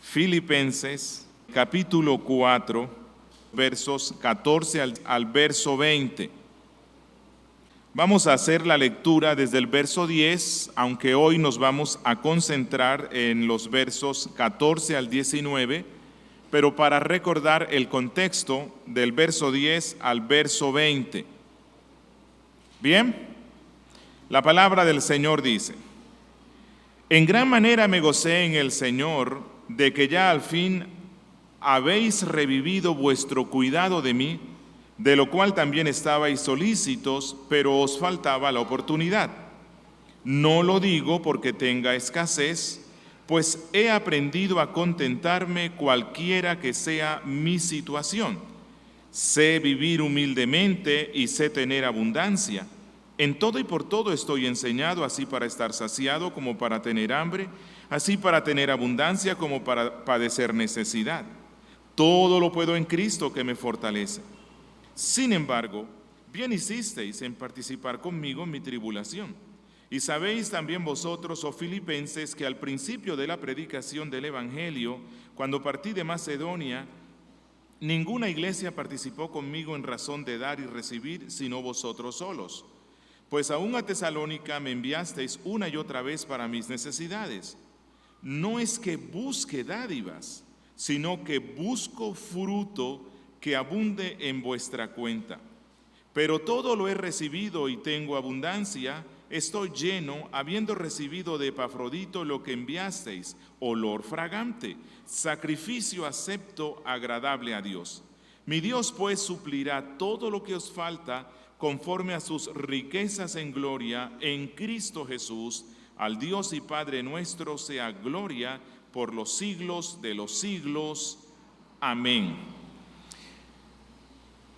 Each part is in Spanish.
Filipenses capítulo 4, versos 14 al verso 20. Vamos a hacer la lectura desde el verso 10, aunque hoy nos vamos a concentrar en los versos 14 al 19, pero para recordar el contexto del verso 10 al verso 20. Bien, la palabra del Señor dice: En gran manera me gocé en el Señor de que ya al fin habéis revivido vuestro cuidado de mí, de lo cual también estabais solícitos, pero os faltaba la oportunidad. No lo digo porque tenga escasez, pues he aprendido a contentarme cualquiera que sea mi situación. Sé vivir humildemente y sé tener abundancia. En todo y por todo estoy enseñado, así para estar saciado como para tener hambre, así para tener abundancia como para padecer necesidad. Todo lo puedo en Cristo que me fortalece. Sin embargo, bien hicisteis en participar conmigo en mi tribulación. Y sabéis también vosotros, oh filipenses, que al principio de la predicación del Evangelio, cuando partí de Macedonia, ninguna iglesia participó conmigo en razón de dar y recibir, sino vosotros solos. Pues aún a Tesalónica me enviasteis una y otra vez para mis necesidades. No es que busque dádivas, sino que busco fruto que abunde en vuestra cuenta. Pero todo lo he recibido y tengo abundancia, estoy lleno, habiendo recibido de Epafrodito lo que enviasteis, olor fragante, sacrificio acepto, agradable a Dios. Mi Dios pues suplirá todo lo que os falta conforme a sus riquezas en gloria en Cristo Jesús. Al Dios y Padre nuestro sea gloria por los siglos de los siglos. Amén.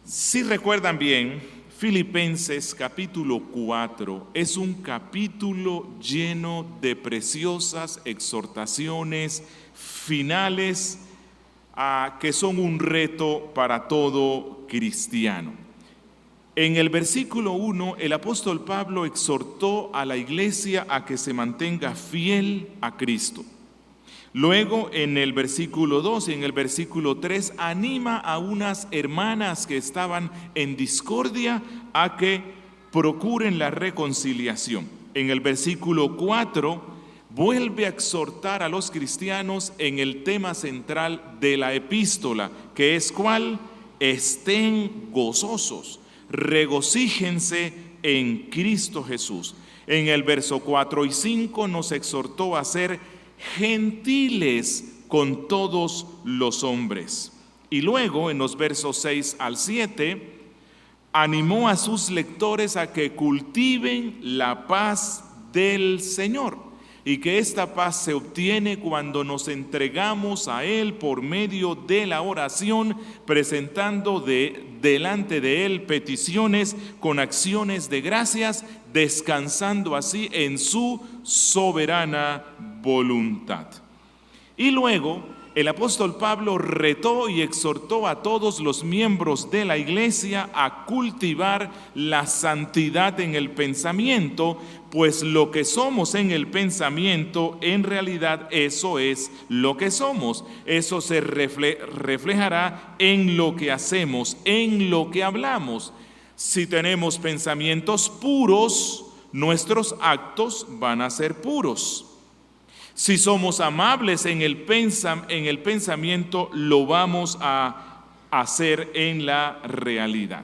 Si recuerdan bien, Filipenses capítulo 4 es un capítulo lleno de preciosas exhortaciones finales que son un reto para todo cristiano. En el versículo 1, el apóstol Pablo exhortó a la iglesia a que se mantenga fiel a Cristo. Luego, en el versículo 2 y en el versículo 3, anima a unas hermanas que estaban en discordia a que procuren la reconciliación. En el versículo 4, vuelve a exhortar a los cristianos en el tema central de la epístola, que es ¿cuál? Estén gozosos. Regocíjense en Cristo Jesús. En el verso 4 y 5 nos exhortó a ser gentiles con todos los hombres. Y luego en los versos 6 al 7 animó a sus lectores a que cultiven la paz del Señor, y que esta paz se obtiene cuando nos entregamos a Él por medio de la oración, presentando delante de Él peticiones con acciones de gracias, descansando así en su soberana voluntad. Y luego el apóstol Pablo retó y exhortó a todos los miembros de la iglesia a cultivar la santidad en el pensamiento, pues lo que somos en el pensamiento, en realidad eso es lo que somos. Eso se reflejará en lo que hacemos, en lo que hablamos. Si tenemos pensamientos puros, nuestros actos van a ser puros. Si somos amables en el pensamiento, lo vamos a hacer en la realidad.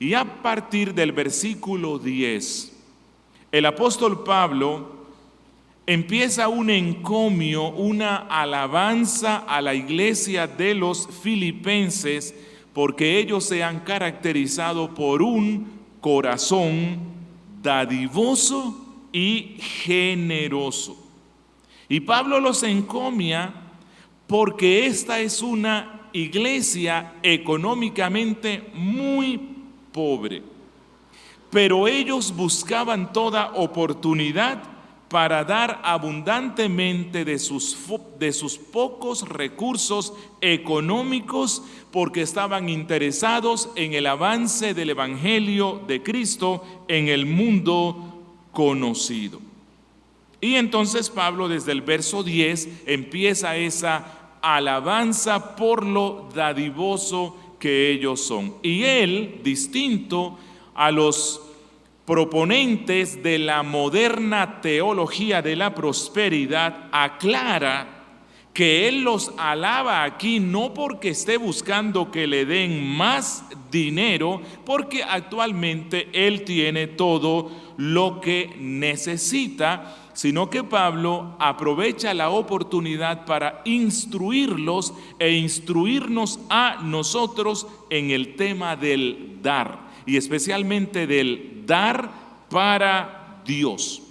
Y a partir del versículo 10, el apóstol Pablo empieza un encomio, una alabanza a la iglesia de los filipenses, porque ellos se han caracterizado por un corazón dadivoso y generoso. Y Pablo los encomia porque esta es una iglesia económicamente muy pobre, pero ellos buscaban toda oportunidad para dar abundantemente de sus pocos recursos económicos, porque estaban interesados en el avance del Evangelio de Cristo en el mundo conocido. Y entonces Pablo desde el verso 10 empieza esa alabanza por lo dadivoso que ellos son. Y él, distinto a los proponentes de la moderna teología de la prosperidad, aclara que él los alaba aquí no porque esté buscando que le den más dinero, porque actualmente él tiene todo lo que necesita, sino que Pablo aprovecha la oportunidad para instruirlos e instruirnos a nosotros en el tema del dar, y especialmente del dar para Dios.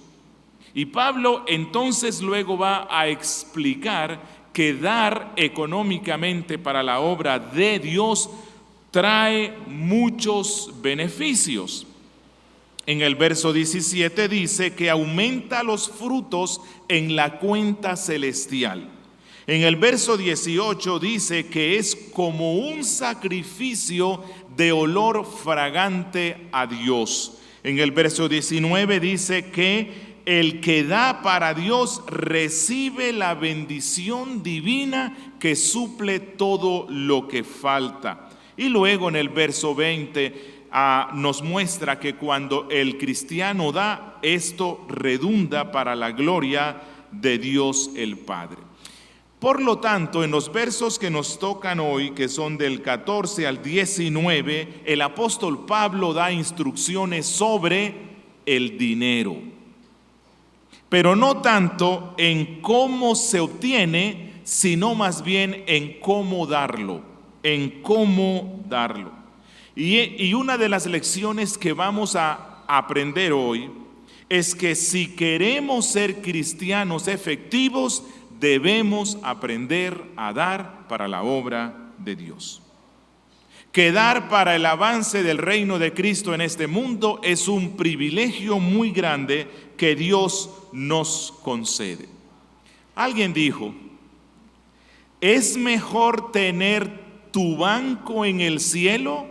Y Pablo entonces luego va a explicar que dar económicamente para la obra de Dios trae muchos beneficios. En el verso 17 dice que aumenta los frutos en la cuenta celestial. En el verso 18 dice que es como un sacrificio de olor fragante a Dios. En el verso 19 dice que el que da para Dios recibe la bendición divina que suple todo lo que falta. Y luego en el verso 20 nos muestra que cuando el cristiano da, esto redunda para la gloria de Dios el Padre. Por lo tanto, en los versos que nos tocan hoy, que son del 14 al 19, el apóstol Pablo da instrucciones sobre el dinero, pero no tanto en cómo se obtiene, sino más bien en cómo darlo, Y una de las lecciones que vamos a aprender hoy es que si queremos ser cristianos efectivos, debemos aprender a dar para la obra de Dios. Que dar para el avance del reino de Cristo en este mundo es un privilegio muy grande que Dios nos concede. Alguien dijo: es mejor tener tu banco en el cielo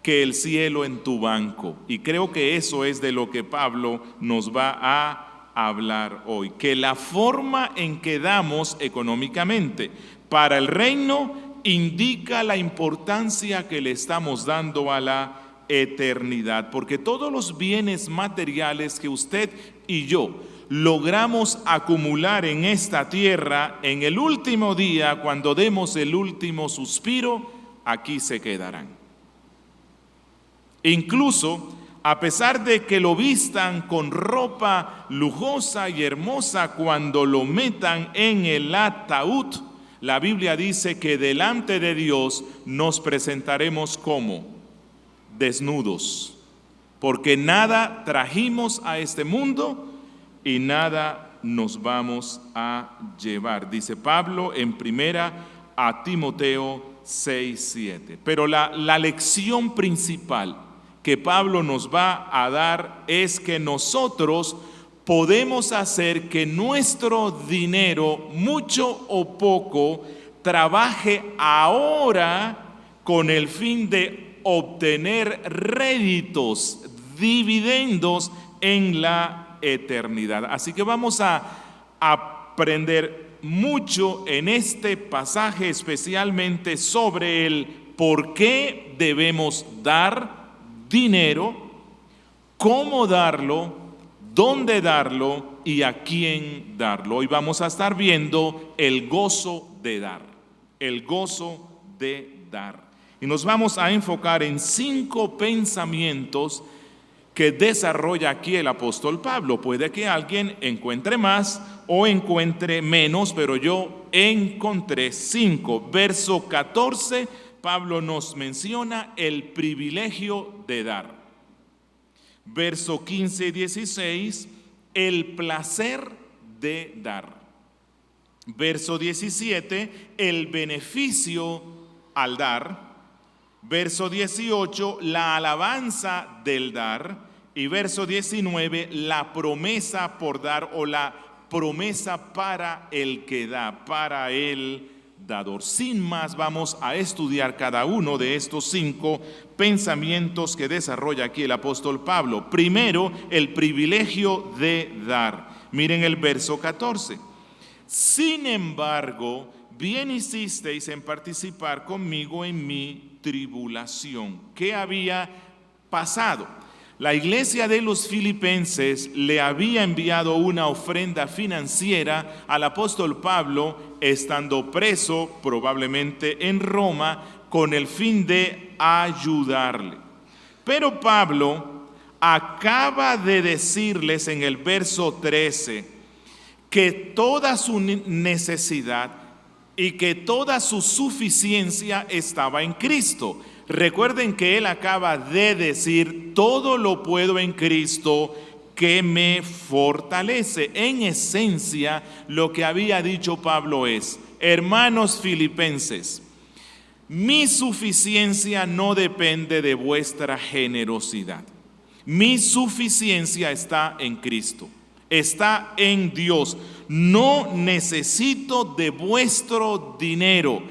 que el cielo en tu banco. Y creo que eso es de lo que Pablo nos va a hablar hoy, que la forma en que damos económicamente para el reino indica la importancia que le estamos dando a la eternidad, porque todos los bienes materiales que usted y yo logramos acumular en esta tierra, en el último día, cuando demos el último suspiro, aquí se quedarán. Incluso, a pesar de que lo vistan con ropa lujosa y hermosa, cuando lo metan en el ataúd, la Biblia dice que delante de Dios nos presentaremos como desnudos, porque nada trajimos a este mundo y nada nos vamos a llevar, dice Pablo en primera a Timoteo 6:7. Pero la lección principal que Pablo nos va a dar es que nosotros podemos hacer que nuestro dinero, mucho o poco, trabaje ahora con el fin de obtener réditos, dividendos en la eternidad. Así que vamos a aprender mucho en este pasaje, especialmente sobre el por qué debemos dar dinero, cómo darlo, dónde darlo y a quién darlo. Hoy vamos a estar viendo el gozo de dar, el gozo de dar. Y nos vamos a enfocar en 5 pensamientos que desarrolla aquí el apóstol Pablo. Puede que alguien encuentre más o encuentre menos, pero yo encontré 5. Verso 14, Pablo nos menciona el privilegio de dar. Verso 15 y 16, el placer de dar. Verso 17, el beneficio al dar. Verso 18, la alabanza del dar. Y verso 19, la promesa por dar o la promesa para el que da, para el dador. Sin más, vamos a estudiar cada uno de estos 5 pensamientos que desarrolla aquí el apóstol Pablo. Primero, el privilegio de dar. Miren el verso 14. Sin embargo, bien hicisteis en participar conmigo en mi tribulación. ¿Qué había pasado? La iglesia de los filipenses le había enviado una ofrenda financiera al apóstol Pablo, estando preso probablemente en Roma, con el fin de ayudarle. Pero Pablo acaba de decirles en el verso 13 que toda su necesidad y que toda su suficiencia estaba en Cristo. Recuerden que él acaba de decir, todo lo puedo en Cristo que me fortalece. En esencia, lo que había dicho Pablo es, hermanos filipenses, mi suficiencia no depende de vuestra generosidad. Mi suficiencia está en Cristo, está en Dios. No necesito de vuestro dinero.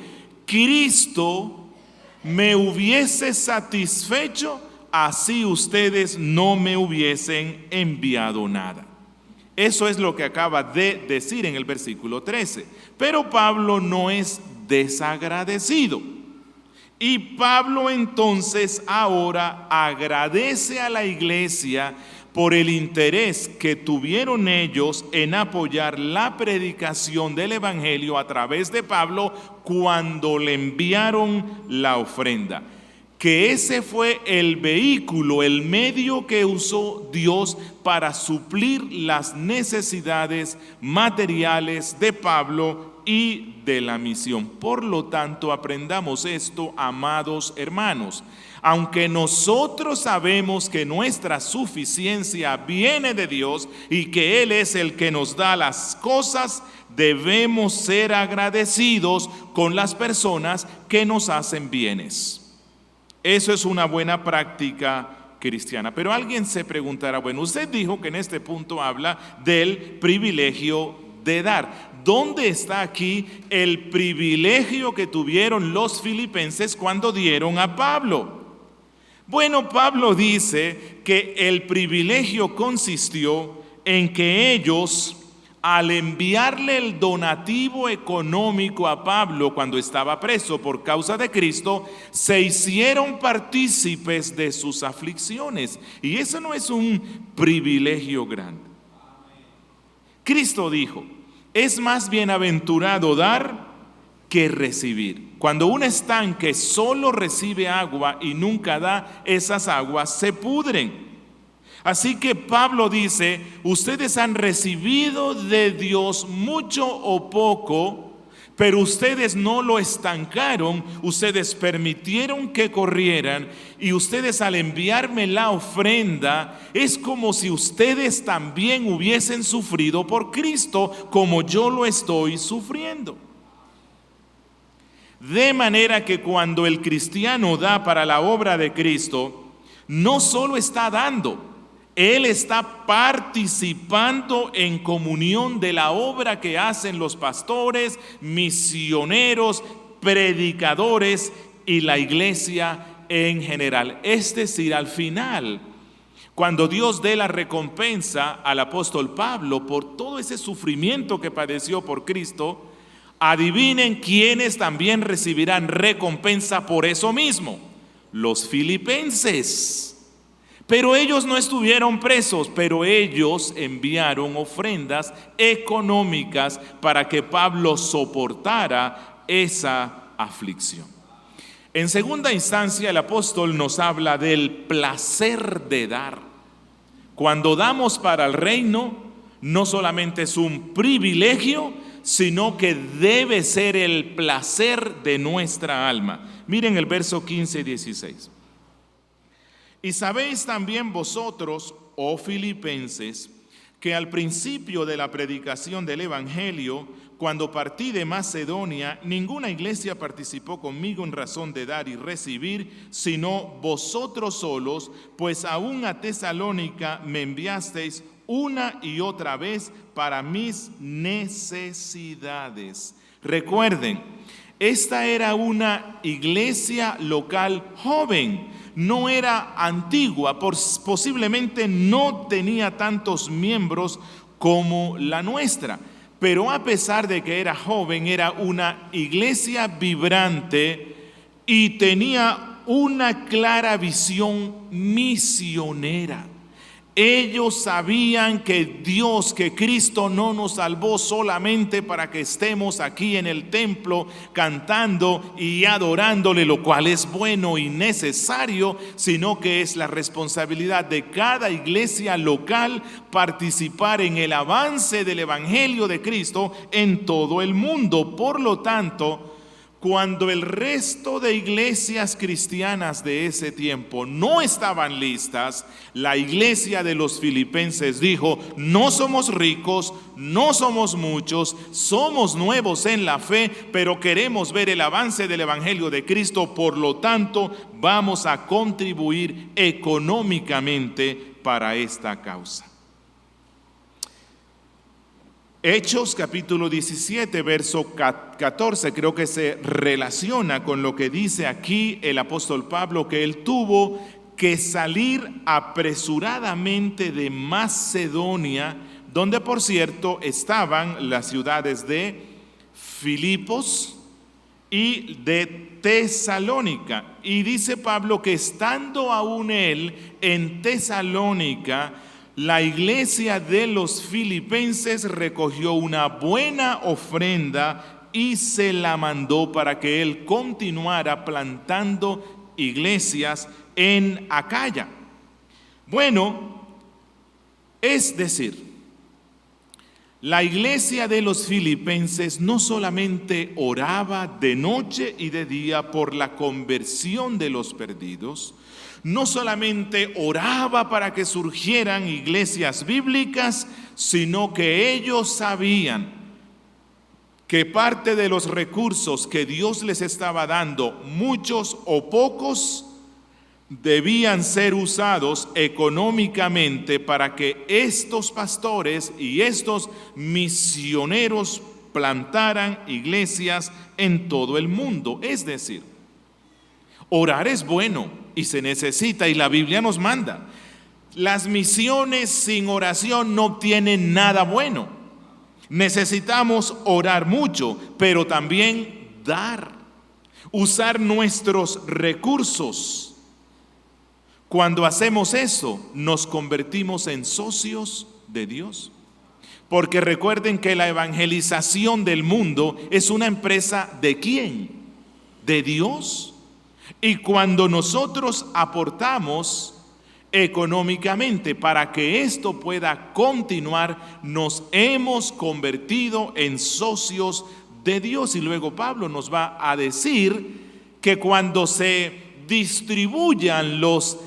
Cristo me hubiese satisfecho, así ustedes no me hubiesen enviado nada. Eso es lo que acaba de decir en el versículo 13. Pero Pablo no es desagradecido. Y Pablo entonces ahora agradece a la iglesia por el interés que tuvieron ellos en apoyar la predicación del evangelio a través de Pablo cuando le enviaron la ofrenda. Que ese fue el vehículo, el medio que usó Dios para suplir las necesidades materiales de Pablo y de la misión. Por lo tanto, aprendamos esto, amados hermanos. Aunque nosotros sabemos que nuestra suficiencia viene de Dios y que Él es el que nos da las cosas, debemos ser agradecidos con las personas que nos hacen bienes. Eso es una buena práctica cristiana. Pero alguien se preguntará, bueno, usted dijo que en este punto habla del privilegio de dar. ¿Dónde está aquí el privilegio que tuvieron los filipenses cuando dieron a Pablo? Bueno, Pablo dice que el privilegio consistió en que ellos, al enviarle el donativo económico a Pablo cuando estaba preso por causa de Cristo, se hicieron partícipes de sus aflicciones. Y eso no es un privilegio grande. Cristo dijo, es más bienaventurado dar que recibir. Cuando un estanque solo recibe agua y nunca da, esas aguas se pudren. Así que Pablo dice, ustedes han recibido de Dios mucho o poco, pero ustedes no lo estancaron, ustedes permitieron que corrieran, y ustedes al enviarme la ofrenda, es como si ustedes también hubiesen sufrido por Cristo, como yo lo estoy sufriendo. De manera que cuando el cristiano da para la obra de Cristo, no solo está dando, él está participando en comunión de la obra que hacen los pastores, misioneros, predicadores y la iglesia en general. Es decir, al final, cuando Dios dé la recompensa al apóstol Pablo por todo ese sufrimiento que padeció por Cristo, adivinen quiénes también recibirán recompensa por eso mismo, los filipenses. Pero ellos no estuvieron presos, pero ellos enviaron ofrendas económicas para que Pablo soportara esa aflicción. En segunda instancia, el apóstol nos habla del placer de dar. Cuando damos para el reino, no solamente es un privilegio, sino que debe ser el placer de nuestra alma. Miren el verso 15 y 16. Y sabéis también vosotros, oh filipenses, que al principio de la predicación del evangelio, cuando partí de Macedonia, ninguna iglesia participó conmigo en razón de dar y recibir, sino vosotros solos, pues aún a Tesalónica me enviasteis una y otra vez para mis necesidades. Recuerden, esta era una iglesia local joven, no era antigua, posiblemente no tenía tantos miembros como la nuestra, pero a pesar de que era joven, era una iglesia vibrante y tenía una clara visión misionera. Ellos sabían que Dios, que Cristo no nos salvó solamente para que estemos aquí en el templo cantando y adorándole, lo cual es bueno y necesario, sino que es la responsabilidad de cada iglesia local participar en el avance del Evangelio de Cristo en todo el mundo. Por lo tanto, cuando el resto de iglesias cristianas de ese tiempo no estaban listas, la iglesia de los filipenses dijo: no somos ricos, no somos muchos, somos nuevos en la fe, pero queremos ver el avance del Evangelio de Cristo, por lo tanto vamos a contribuir económicamente para esta causa. Hechos capítulo 17, verso 14, creo que se relaciona con lo que dice aquí el apóstol Pablo, que él tuvo que salir apresuradamente de Macedonia, donde por cierto estaban las ciudades de Filipos y de Tesalónica. Y dice Pablo que estando aún él en Tesalónica, la iglesia de los filipenses recogió una buena ofrenda y se la mandó para que él continuara plantando iglesias en Acaya. Bueno, es decir, la iglesia de los filipenses no solamente oraba de noche y de día por la conversión de los perdidos, no solamente oraba para que surgieran iglesias bíblicas, sino que ellos sabían que parte de los recursos que Dios les estaba dando, muchos o pocos, debían ser usados económicamente para que estos pastores y estos misioneros plantaran iglesias en todo el mundo. Es decir, orar es bueno y se necesita, y la Biblia nos manda. Las misiones sin oración no obtienen nada bueno. Necesitamos orar mucho, pero también dar, usar nuestros recursos. Cuando hacemos eso, nos convertimos en socios de Dios. Porque recuerden que la evangelización del mundo es una empresa ¿de quién? De Dios. Y cuando nosotros aportamos económicamente para que esto pueda continuar, nos hemos convertido en socios de Dios. Y luego Pablo nos va a decir que cuando se distribuyan los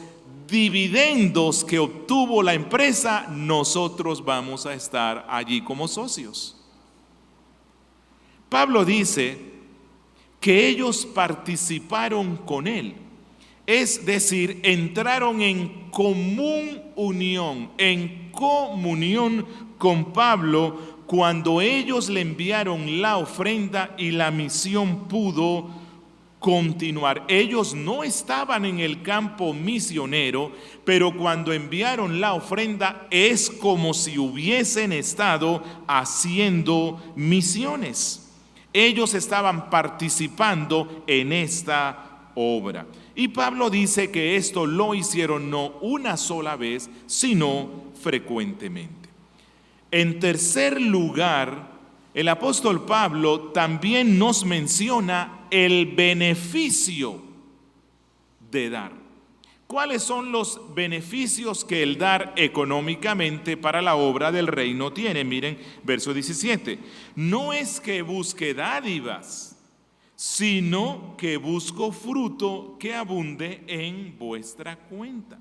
dividendos que obtuvo la empresa, nosotros vamos a estar allí como socios. Pablo dice que ellos participaron con él, es decir, entraron en común unión, en comunión con Pablo cuando ellos le enviaron la ofrenda y la misión pudo continuar. Ellos no estaban en el campo misionero, pero cuando enviaron la ofrenda es como si hubiesen estado haciendo misiones. Ellos estaban participando en esta obra. Y Pablo dice que esto lo hicieron no una sola vez, sino frecuentemente. En tercer lugar, el apóstol Pablo también nos menciona el beneficio de dar. ¿Cuáles son los beneficios que el dar económicamente para la obra del reino tiene? Miren, verso 17. No es que busque dádivas, sino que busco fruto que abunde en vuestra cuenta.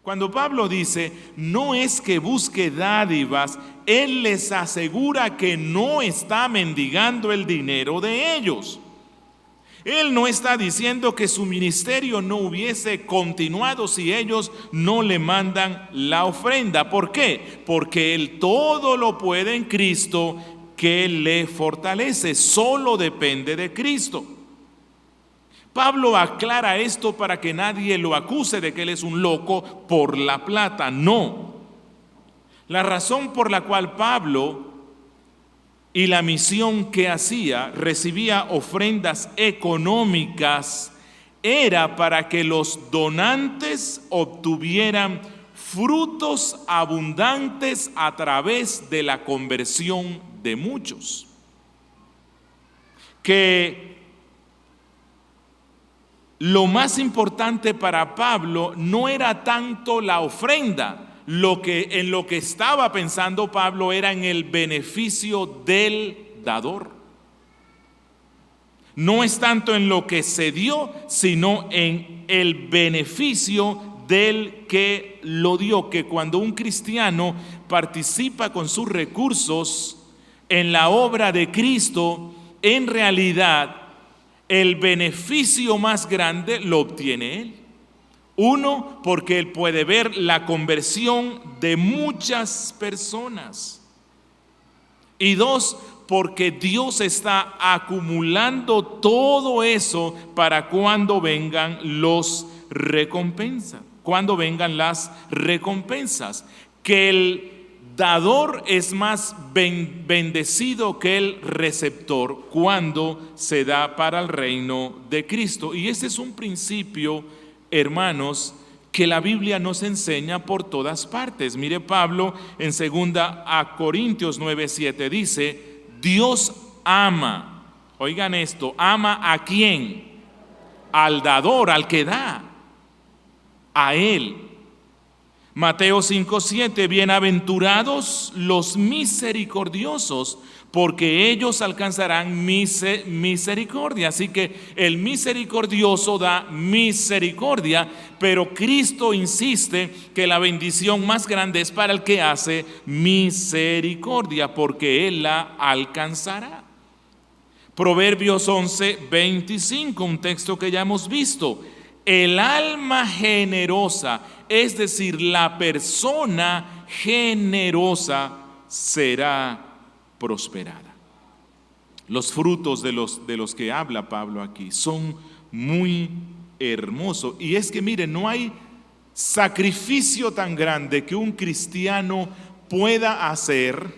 Cuando Pablo dice, no es que busque dádivas, él les asegura que no está mendigando el dinero de ellos. Él no está diciendo que su ministerio no hubiese continuado si ellos no le mandan la ofrenda. ¿Por qué? Porque Él todo lo puede en Cristo que le fortalece. Solo depende de Cristo. Pablo aclara esto para que nadie lo acuse de que él es un loco por la plata. No. La razón por la cual Pablo y la misión que hacía, recibía ofrendas económicas, era para que los donantes obtuvieran frutos abundantes a través de la conversión de muchos. Que lo más importante para Pablo no era tanto la ofrenda. En lo que estaba pensando Pablo era en el beneficio del dador. No es tanto en lo que se dio, sino en el beneficio del que lo dio. Que cuando un cristiano participa con sus recursos en la obra de Cristo, en realidad el beneficio más grande lo obtiene él. Uno, porque él puede ver la conversión de muchas personas. Y dos, porque Dios está acumulando todo eso para cuando vengan las recompensas. Que el dador es más bendecido que el receptor cuando se da para el reino de Cristo. Y ese es un principio, hermanos, que la Biblia nos enseña por todas partes. Mire, Pablo en 2 Corintios 9:7 dice: Dios ama, oigan esto, ¿ama a quién? Al dador, al que da, a él. Mateo 5:7, bienaventurados los misericordiosos, porque ellos alcanzarán misericordia. Así que el misericordioso da misericordia, pero Cristo insiste que la bendición más grande es para el que hace misericordia, porque Él la alcanzará. Proverbios 11:25, un texto que ya hemos visto. El alma generosa, es decir, la persona generosa será prosperada. Los frutos de los que habla Pablo aquí son muy hermosos. Y es que miren, no hay sacrificio tan grande que un cristiano pueda hacer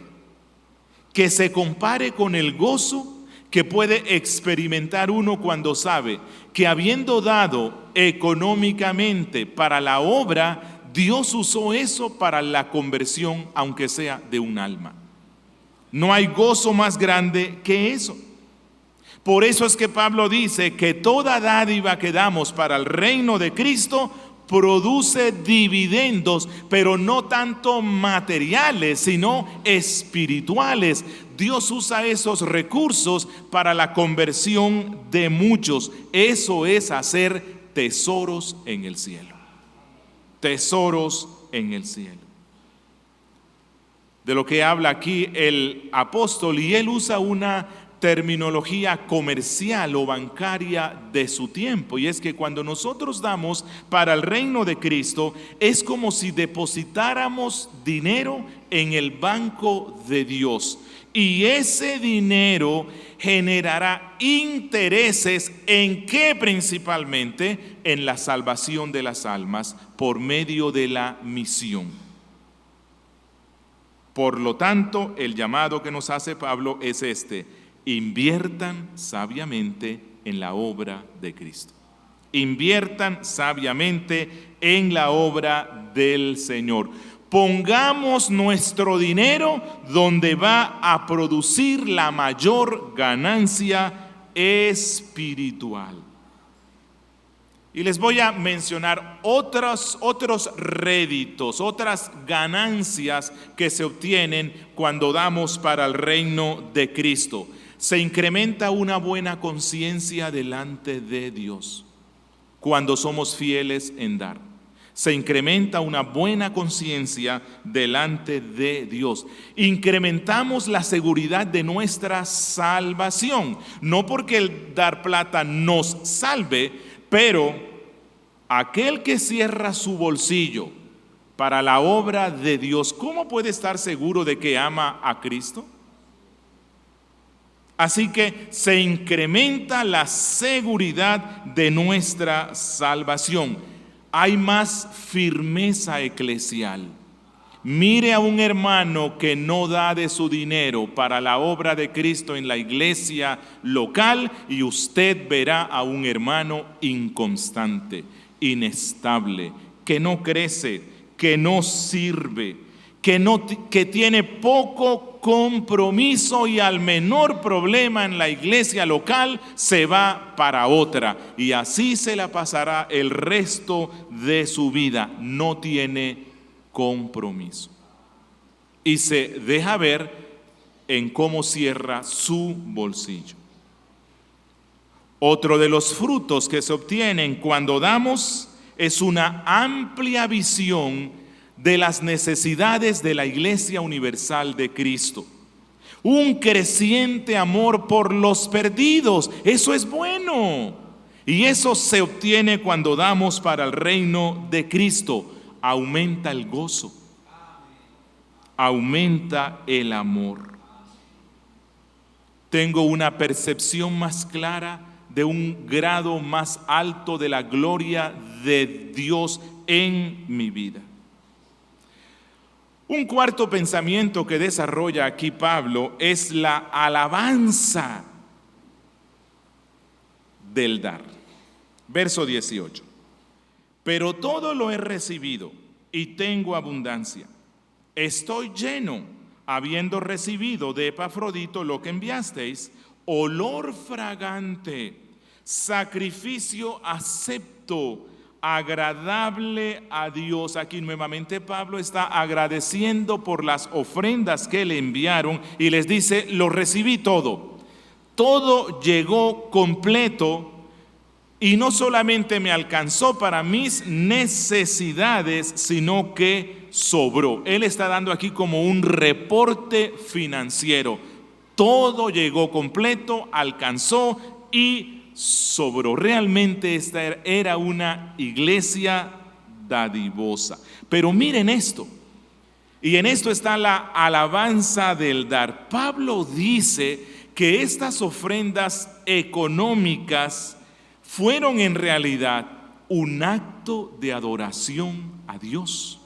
que se compare con el gozo que puede experimentar uno cuando sabe que, habiendo dado económicamente para la obra, Dios usó eso para la conversión, aunque sea de un alma. No hay gozo más grande que eso. Por eso es que Pablo dice que toda dádiva que damos para el reino de Cristo produce dividendos, pero no tanto materiales, sino espirituales. Dios usa esos recursos para la conversión de muchos. Eso es hacer tesoros en el cielo. Tesoros en el cielo. De lo que habla aquí el apóstol, y él usa una terminología comercial o bancaria de su tiempo, y es que cuando nosotros damos para el reino de Cristo, es como si depositáramos dinero en el banco de Dios, y ese dinero generará intereses. ¿En qué? Principalmente en la salvación de las almas por medio de la misión. Por lo tanto, el llamado que nos hace Pablo es este: inviertan sabiamente en la obra de Cristo. Inviertan sabiamente en la obra del Señor. Pongamos nuestro dinero donde va a producir la mayor ganancia espiritual. Y les voy a mencionar otros réditos, otras ganancias que se obtienen cuando damos para el reino de Cristo. Se incrementa una buena conciencia delante de Dios cuando somos fieles en dar. Se incrementa una buena conciencia delante de Dios. Incrementamos la seguridad de nuestra salvación. No porque el dar plata nos salve, pero aquel que cierra su bolsillo para la obra de Dios, ¿cómo puede estar seguro de que ama a Cristo? Así que se incrementa la seguridad de nuestra salvación. Hay más firmeza eclesial. Mire a un hermano que no da de su dinero para la obra de Cristo en la iglesia local y usted verá a un hermano inconstante, inestable, que no crece, que no sirve, que tiene poco compromiso y al menor problema en la iglesia local se va para otra y así se la pasará el resto de su vida. No tiene compromiso y se deja ver en cómo cierra su bolsillo. Otro de los frutos que se obtienen cuando damos es una amplia visión de las necesidades de la Iglesia Universal de Cristo. Un creciente amor por los perdidos, eso es bueno. Y eso se obtiene cuando damos para el reino de Cristo. Aumenta el gozo, aumenta el amor. Tengo una percepción más clara de un grado más alto de la gloria de Dios en mi vida. Un cuarto pensamiento que desarrolla aquí Pablo es la alabanza del dar. Verso 18. Pero todo lo he recibido y tengo abundancia. Estoy lleno, habiendo recibido de Epafrodito lo que enviasteis, olor fragante, sacrificio acepto, agradable a Dios. Aquí nuevamente Pablo está agradeciendo por las ofrendas que le enviaron y les dice, lo recibí todo. Todo llegó completo y no solamente me alcanzó para mis necesidades, sino que sobró. Él está dando aquí como un reporte financiero. Todo llegó completo, alcanzó y sobró. Realmente esta era una iglesia dadivosa. Pero miren esto, y en esto está la alabanza del dar. Pablo dice que estas ofrendas económicas fueron en realidad un acto de adoración a Dios.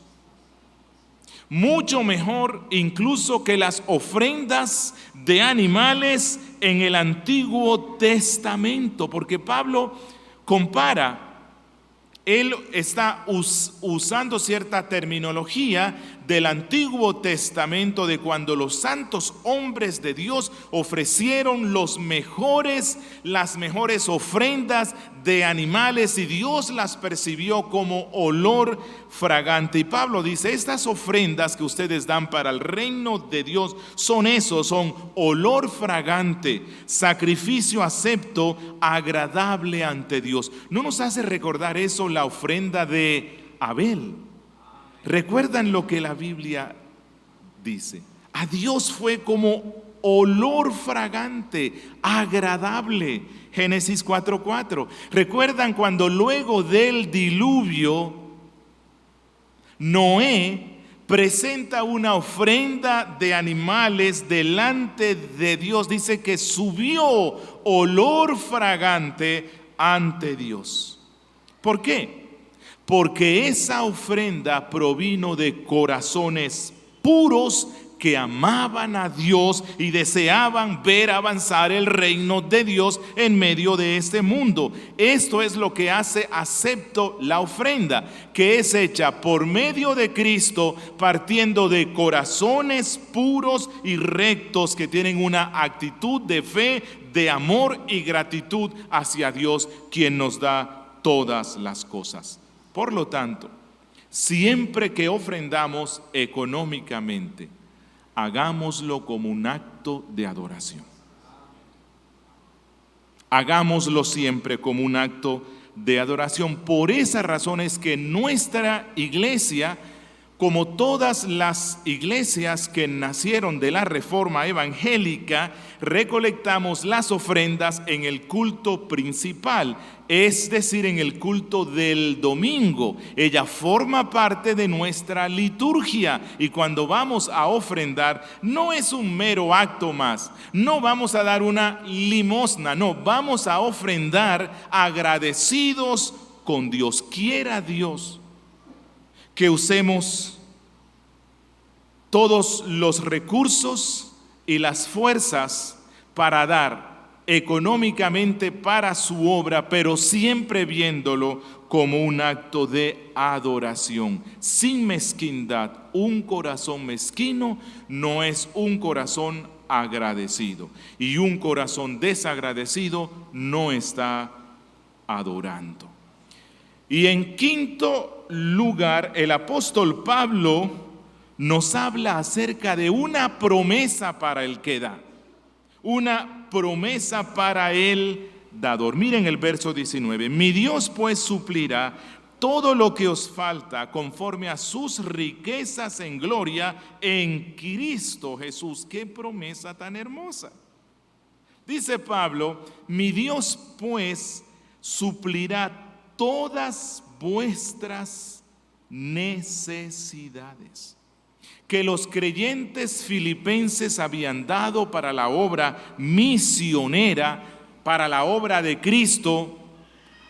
Mucho mejor incluso que las ofrendas de animales en el Antiguo Testamento, porque Pablo compara, él está usando cierta terminología del Antiguo Testamento de cuando los santos hombres de Dios ofrecieron las mejores ofrendas de animales y Dios las percibió como olor fragante. Y Pablo dice, estas ofrendas que ustedes dan para el reino de Dios son olor fragante, sacrificio acepto, agradable ante Dios. ¿No nos hace recordar eso la ofrenda de Abel? ¿Recuerdan lo que la Biblia dice? A Dios fue como olor fragante, agradable. Génesis 4:4. ¿Recuerdan cuando luego del diluvio Noé presenta una ofrenda de animales delante de Dios? Dice que subió olor fragante ante Dios. ¿Por qué? Porque esa ofrenda provino de corazones puros que amaban a Dios y deseaban ver avanzar el reino de Dios en medio de este mundo. Esto es lo que hace acepto la ofrenda, que es hecha por medio de Cristo, partiendo de corazones puros y rectos que tienen una actitud de fe, de amor y gratitud hacia Dios, quien nos da todas las cosas. Por lo tanto, siempre que ofrendamos económicamente, hagámoslo como un acto de adoración. Hagámoslo siempre como un acto de adoración. Por esa razón es que nuestra iglesia, como todas las iglesias que nacieron de la Reforma Evangélica, recolectamos las ofrendas en el culto principal, es decir, en el culto del domingo. Ella forma parte de nuestra liturgia y cuando vamos a ofrendar no es un mero acto más, no vamos a dar una limosna, no, vamos a ofrendar agradecidos con Dios. Quiera Dios que usemos todos los recursos y las fuerzas para dar económicamente para su obra, pero siempre viéndolo como un acto de adoración, sin mezquindad. Un corazón mezquino no es un corazón agradecido, y un corazón desagradecido no está adorando. Y en quinto lugar, el apóstol Pablo nos habla acerca de una promesa para el que da, una promesa para el dador. Miren el verso 19: mi Dios pues suplirá todo lo que os falta conforme a sus riquezas en gloria en Cristo Jesús. ¡Qué promesa tan hermosa! Dice Pablo: mi Dios pues suplirá todas vuestras necesidades que los creyentes filipenses habían dado para la obra misionera, para la obra de Cristo.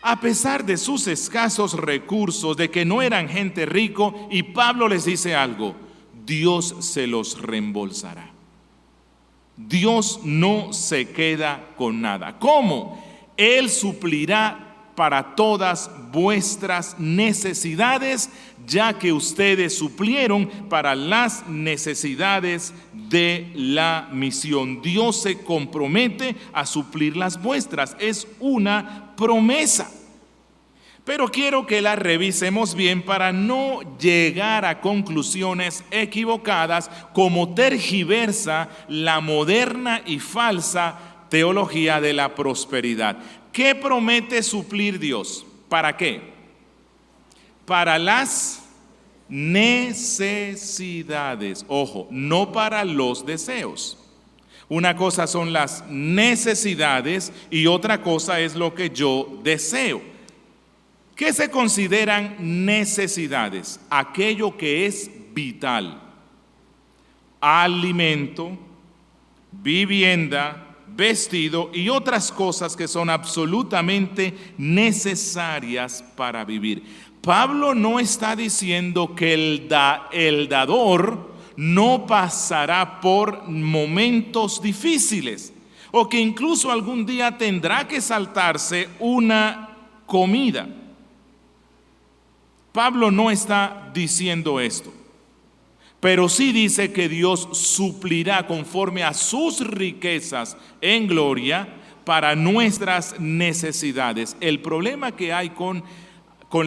A pesar de sus escasos recursos, de que no eran gente rico, y Pablo les dice algo: Dios se los reembolsará. Dios no se queda con nada. ¿Cómo? Él suplirá para todas vuestras necesidades, ya que ustedes suplieron para las necesidades de la misión. Dios se compromete a suplir las vuestras. Es una promesa. Pero quiero que la revisemos bien para no llegar a conclusiones equivocadas, como tergiversa la moderna y falsa teología de la prosperidad. ¿Qué promete suplir Dios? ¿Para qué? Para las necesidades. Ojo, no para los deseos. Una cosa son las necesidades y otra cosa es lo que yo deseo. ¿Qué se consideran necesidades? Aquello que es vital: alimento, vivienda, vestido y otras cosas que son absolutamente necesarias para vivir. Pablo no está diciendo que el dador no pasará por momentos difíciles, o que incluso algún día tendrá que saltarse una comida. Pablo no está diciendo esto, pero sí dice que Dios suplirá conforme a sus riquezas en gloria para nuestras necesidades. El problema que hay con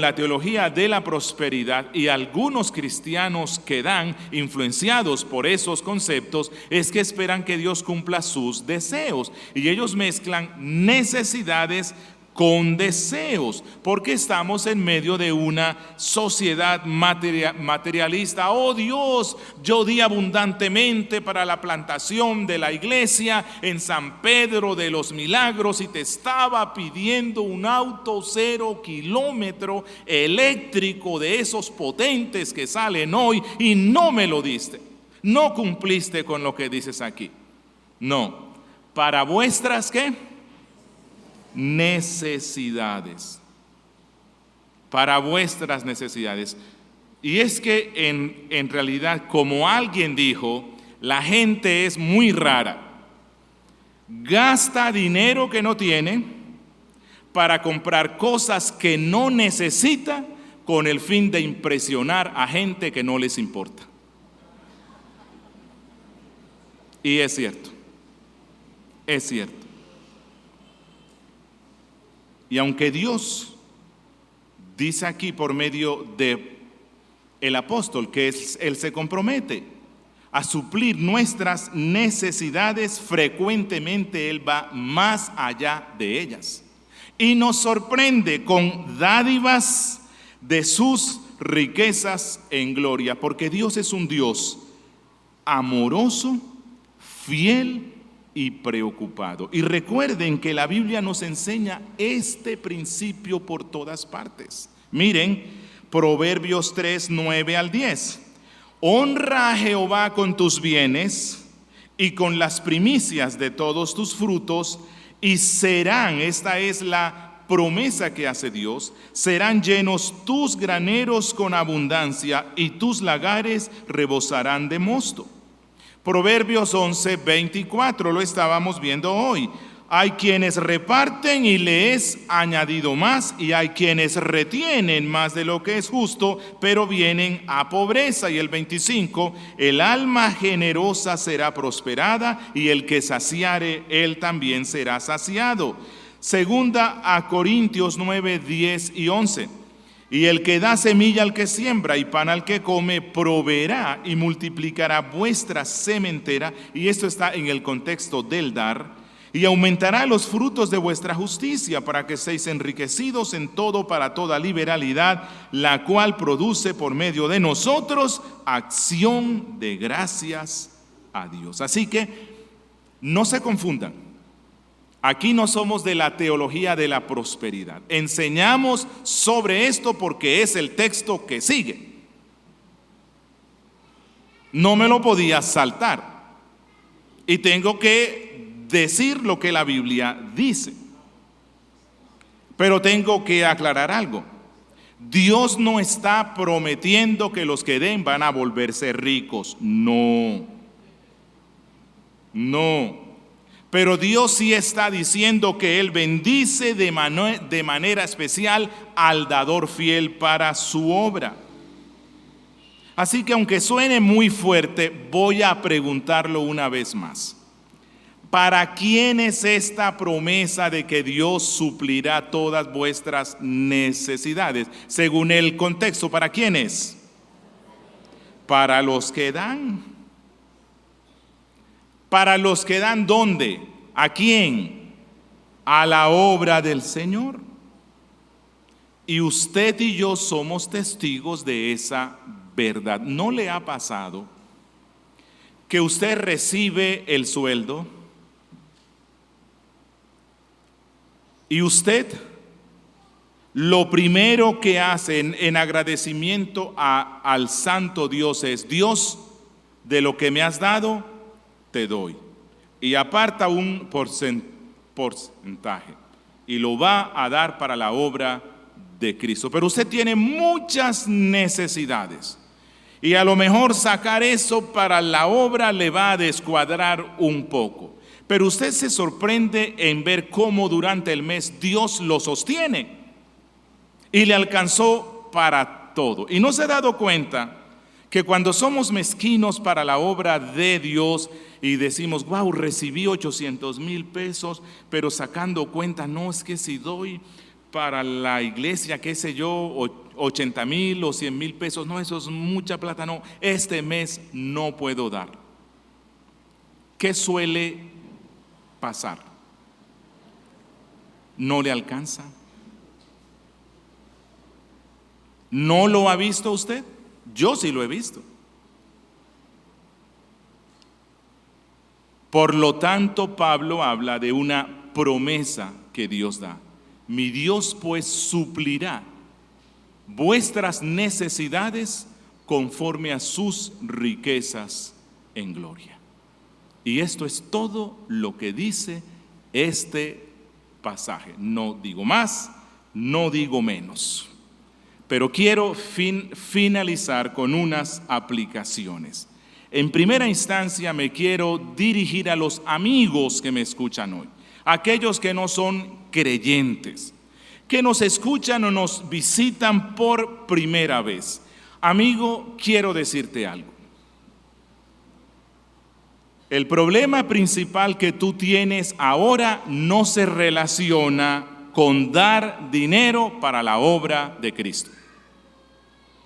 la teología de la prosperidad, y algunos cristianos que dan influenciados por esos conceptos, es que esperan que Dios cumpla sus deseos, y ellos mezclan necesidades con deseos, porque estamos en medio de una sociedad materialista. Oh Dios, yo di abundantemente para la plantación de la iglesia en San Pedro de los Milagros y te estaba pidiendo un auto 0 kilómetro eléctrico de esos potentes que salen hoy y no me lo diste. No cumpliste con lo que dices aquí. No, para vuestras ¿qué? Necesidades, para vuestras necesidades. Y es que en realidad, como alguien dijo, la gente es muy rara. Gasta dinero que no tiene para comprar cosas que no necesita con el fin de impresionar a gente que no les importa. Y es cierto, es cierto. Y aunque Dios dice aquí por medio de el apóstol que Él se compromete a suplir nuestras necesidades, frecuentemente Él va más allá de ellas y nos sorprende con dádivas de sus riquezas en gloria, porque Dios es un Dios amoroso, fiel y preocupado. Y recuerden que la Biblia nos enseña este principio por todas partes. Miren, Proverbios 3, 9 al 10. Honra a Jehová con tus bienes y con las primicias de todos tus frutos, y serán, esta es la promesa que hace Dios, serán llenos tus graneros con abundancia y tus lagares rebosarán de mosto. Proverbios 11:24, lo estábamos viendo hoy. Hay quienes reparten y le es añadido más, y hay quienes retienen más de lo que es justo, pero vienen a pobreza. Y el 25, el alma generosa será prosperada, y el que saciare, él también será saciado. Segunda a Corintios 9:10 y 11. Y el que da semilla al que siembra y pan al que come, proveerá y multiplicará vuestra sementera, y esto está en el contexto del dar, y aumentará los frutos de vuestra justicia, para que seáis enriquecidos en todo para toda liberalidad, la cual produce por medio de nosotros acción de gracias a Dios. Así que no se confundan. Aquí no somos de la teología de la prosperidad. Enseñamos sobre esto porque es el texto que sigue. No me lo podía saltar. Y tengo que decir lo que la Biblia dice. Pero tengo que aclarar algo. Dios no está prometiendo que los que den van a volverse ricos. No. Pero Dios sí está diciendo que Él bendice de manera especial al dador fiel para su obra. Así que aunque suene muy fuerte, voy a preguntarlo una vez más. ¿Para quién es esta promesa de que Dios suplirá todas vuestras necesidades? Según el contexto, ¿para quién es? Para los que dan. ¿Para los que dan dónde? ¿A quién? A la obra del Señor. Y usted y yo somos testigos de esa verdad. ¿No le ha pasado que usted recibe el sueldo y usted lo primero que hace en agradecimiento al santo Dios es: Dios, de lo que me has dado, te doy? Y aparta un porcentaje y lo va a dar para la obra de Cristo. Pero usted tiene muchas necesidades y a lo mejor sacar eso para la obra le va a descuadrar un poco. Pero usted se sorprende en ver cómo durante el mes Dios lo sostiene y le alcanzó para todo. Y no se ha dado cuenta que cuando somos mezquinos para la obra de Dios y decimos: wow, recibí 800,000 pesos, pero sacando cuenta, no, es que si doy para la iglesia, qué sé yo, 80,000 o 100,000 pesos, no, eso es mucha plata, no, este mes no puedo dar. ¿Qué suele pasar? ¿No le alcanza? ¿No lo ha visto usted? Yo sí lo he visto. Por lo tanto, Pablo habla de una promesa que Dios da. Mi Dios pues suplirá vuestras necesidades conforme a sus riquezas en gloria. Y esto es todo lo que dice este pasaje. No digo más, no digo menos. Pero quiero finalizar con unas aplicaciones. En primera instancia me quiero dirigir a los amigos que me escuchan hoy, aquellos que no son creyentes, que nos escuchan o nos visitan por primera vez. Amigo, quiero decirte algo. El problema principal que tú tienes ahora no se relaciona con dar dinero para la obra de Cristo.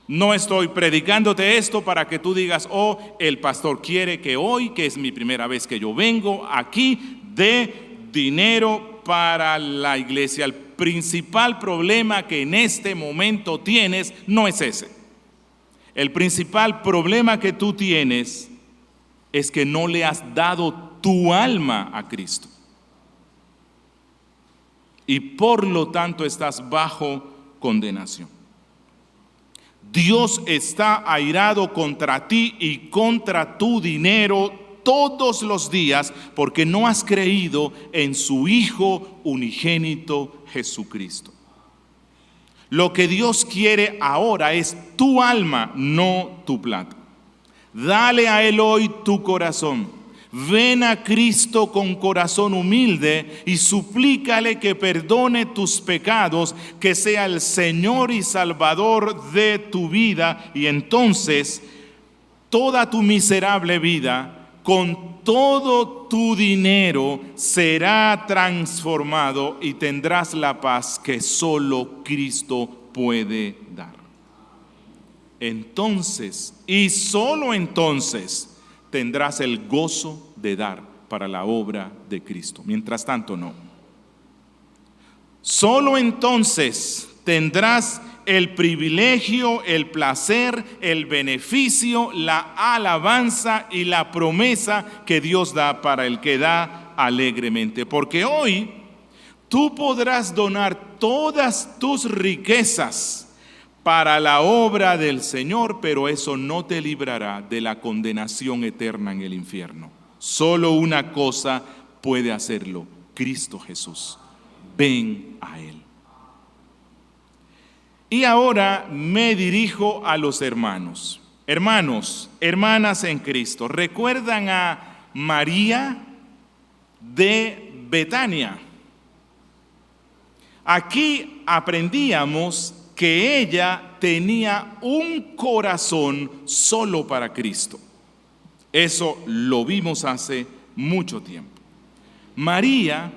No estoy predicándote esto para que tú digas: oh, el pastor quiere que hoy, que es mi primera vez que yo vengo aquí, dé dinero para la iglesia. El principal problema que en este momento tienes no es ese. El principal problema que tú tienes es que no le has dado tu alma a Cristo. Y por lo tanto estás bajo condenación. Dios está airado contra ti y contra tu dinero todos los días porque no has creído en su Hijo unigénito Jesucristo. Lo que Dios quiere ahora es tu alma, no tu plata. Dale a Él hoy tu corazón. Ven a Cristo con corazón humilde y suplícale que perdone tus pecados, que sea el Señor y Salvador de tu vida, y entonces toda tu miserable vida, con todo tu dinero, será transformado y tendrás la paz que solo Cristo puede dar. Entonces, y solo entonces, tendrás el gozo de dar para la obra de Cristo. Mientras tanto, no. Solo entonces tendrás el privilegio, el placer, el beneficio, la alabanza y la promesa que Dios da para el que da alegremente. Porque hoy tú podrás donar todas tus riquezas para la obra del Señor, pero eso no te librará de la condenación eterna en el infierno. Solo una cosa puede hacerlo: Cristo Jesús. Ven a Él. Y ahora me dirijo a los hermanos. Hermanos, hermanas en Cristo, ¿recuerdan a María de Betania? Aquí aprendíamos que ella tenía un corazón solo para Cristo. Eso lo vimos hace mucho tiempo. María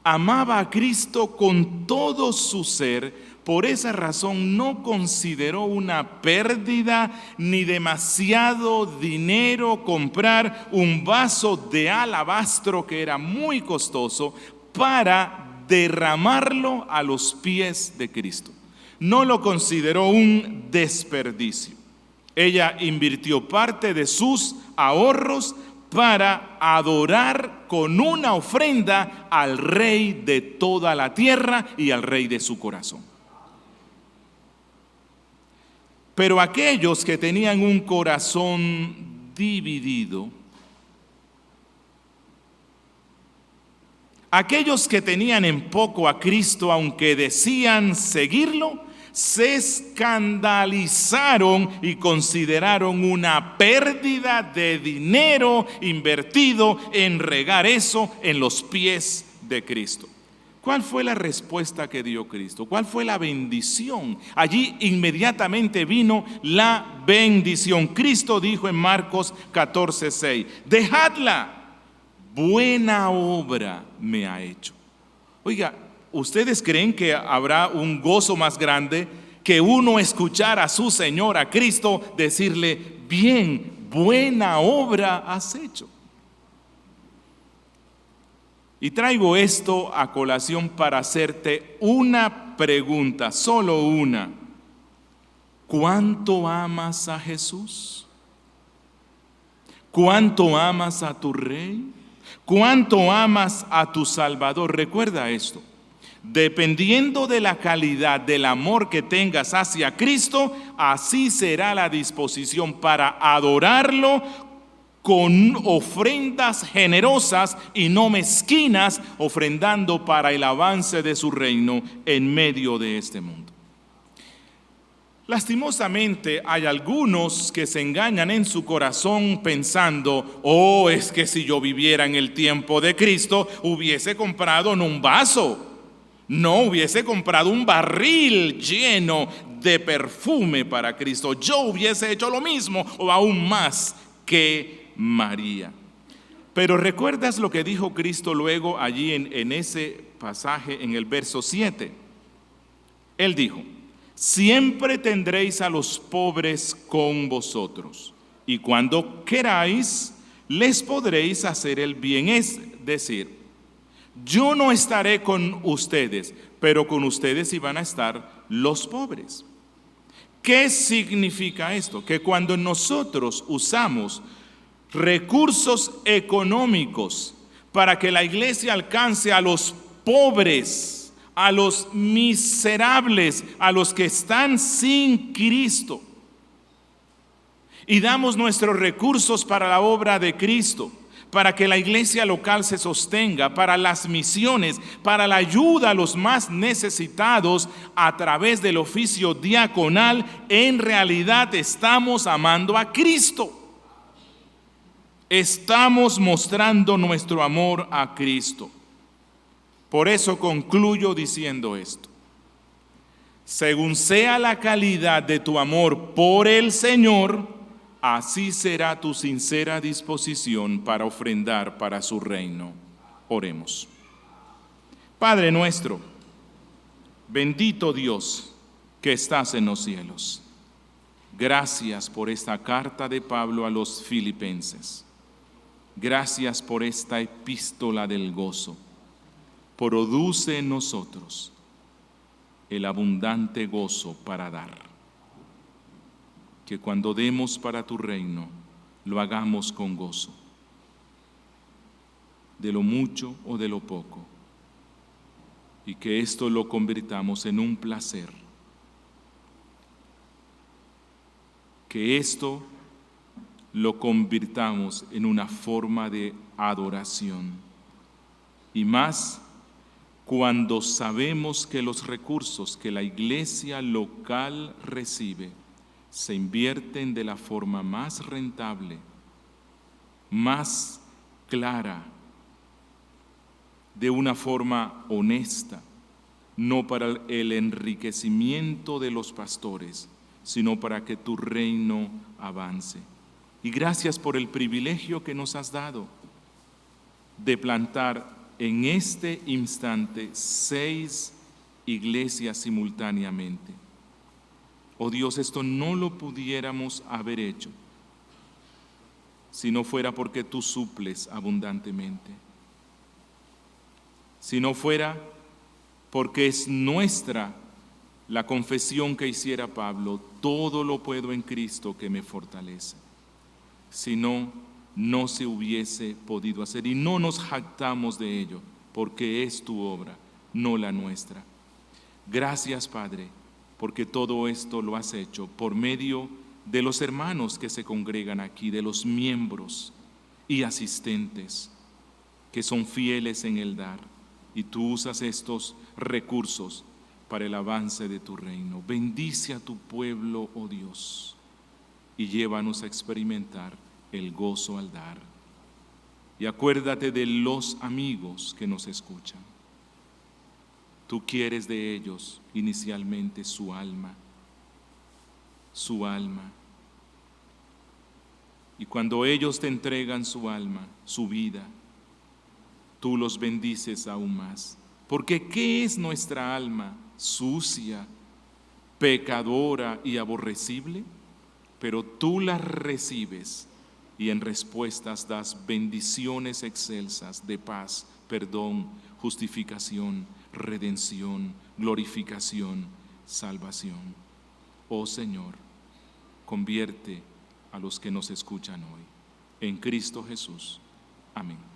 amaba a Cristo con todo su ser. Por esa razón no consideró una pérdida ni demasiado dinero comprar un vaso de alabastro que era muy costoso para derramarlo a los pies de Cristo. No lo consideró un desperdicio. Ella invirtió parte de sus ahorros para adorar con una ofrenda al Rey de toda la tierra y al Rey de su corazón. Pero aquellos que tenían un corazón dividido, aquellos que tenían en poco a Cristo, aunque decían seguirlo, se escandalizaron y consideraron una pérdida de dinero invertido en regar eso en los pies de Cristo. ¿Cuál fue la respuesta que dio Cristo? ¿Cuál fue la bendición? Allí inmediatamente vino la bendición. Cristo dijo en Marcos 14:6, dejadla, buena obra me ha hecho. Oiga, ¿ustedes creen que habrá un gozo más grande que uno escuchar a su Señor, a Cristo, decirle, bien, buena obra has hecho? Y traigo esto a colación para hacerte una pregunta, solo una. ¿Cuánto amas a Jesús? ¿Cuánto amas a tu Rey? ¿Cuánto amas a tu Salvador? Recuerda esto. Dependiendo de la calidad del amor que tengas hacia Cristo, así será la disposición para adorarlo con ofrendas generosas y no mezquinas, ofrendando para el avance de su reino en medio de este mundo. Lastimosamente hay algunos que se engañan en su corazón pensando, oh, es que si yo viviera en el tiempo de Cristo, hubiese comprado no un vaso, no hubiese comprado un barril lleno de perfume para Cristo. Yo hubiese hecho lo mismo o aún más que María. Pero ¿recuerdas lo que dijo Cristo luego allí en ese pasaje en el verso 7? Él dijo, siempre tendréis a los pobres con vosotros, y cuando queráis, les podréis hacer el bien. Es decir, yo no estaré con ustedes, pero con ustedes iban a estar los pobres. ¿Qué significa esto? Que cuando nosotros usamos recursos económicos para que la iglesia alcance a los pobres, a los miserables, a los que están sin Cristo, y damos nuestros recursos para la obra de Cristo, para que la iglesia local se sostenga, para las misiones, para la ayuda a los más necesitados a través del oficio diaconal, en realidad estamos amando a Cristo. Estamos mostrando nuestro amor a Cristo. Por eso concluyo diciendo esto. Según sea la calidad de tu amor por el Señor, así será tu sincera disposición para ofrendar para su reino. Oremos. Padre nuestro, bendito Dios que estás en los cielos, gracias por esta carta de Pablo a los filipenses. Gracias por esta epístola del gozo. Produce en nosotros el abundante gozo para dar. Que cuando demos para tu reino, lo hagamos con gozo, de lo mucho o de lo poco, y que esto lo convirtamos en un placer, que esto lo convirtamos en una forma de adoración, y más cuando sabemos que los recursos que la iglesia local recibe se invierten de la forma más rentable, más clara, de una forma honesta, no para el enriquecimiento de los pastores, sino para que tu reino avance. Y gracias por el privilegio que nos has dado de plantar en este instante 6 iglesias simultáneamente. Oh Dios, esto no lo pudiéramos haber hecho si no fuera porque tú suples abundantemente, si no fuera porque es nuestra la confesión que hiciera Pablo: todo lo puedo en Cristo que me fortalece. Si no, no se hubiese podido hacer, y no nos jactamos de ello, porque es tu obra, no la nuestra. Gracias, Padre, porque todo esto lo has hecho por medio de los hermanos que se congregan aquí, de los miembros y asistentes que son fieles en el dar, y tú usas estos recursos para el avance de tu reino. Bendice a tu pueblo, oh Dios, y llévanos a experimentar el gozo al dar. Y acuérdate de los amigos que nos escuchan. Tú quieres de ellos inicialmente su alma. Y cuando ellos te entregan su alma, su vida, tú los bendices aún más. Porque ¿qué es nuestra alma? Sucia, pecadora y aborrecible, pero tú la recibes y en respuestas das bendiciones excelsas de paz, perdón, justificación, redención, glorificación, salvación. Oh Señor, convierte a los que nos escuchan hoy. En Cristo Jesús. Amén.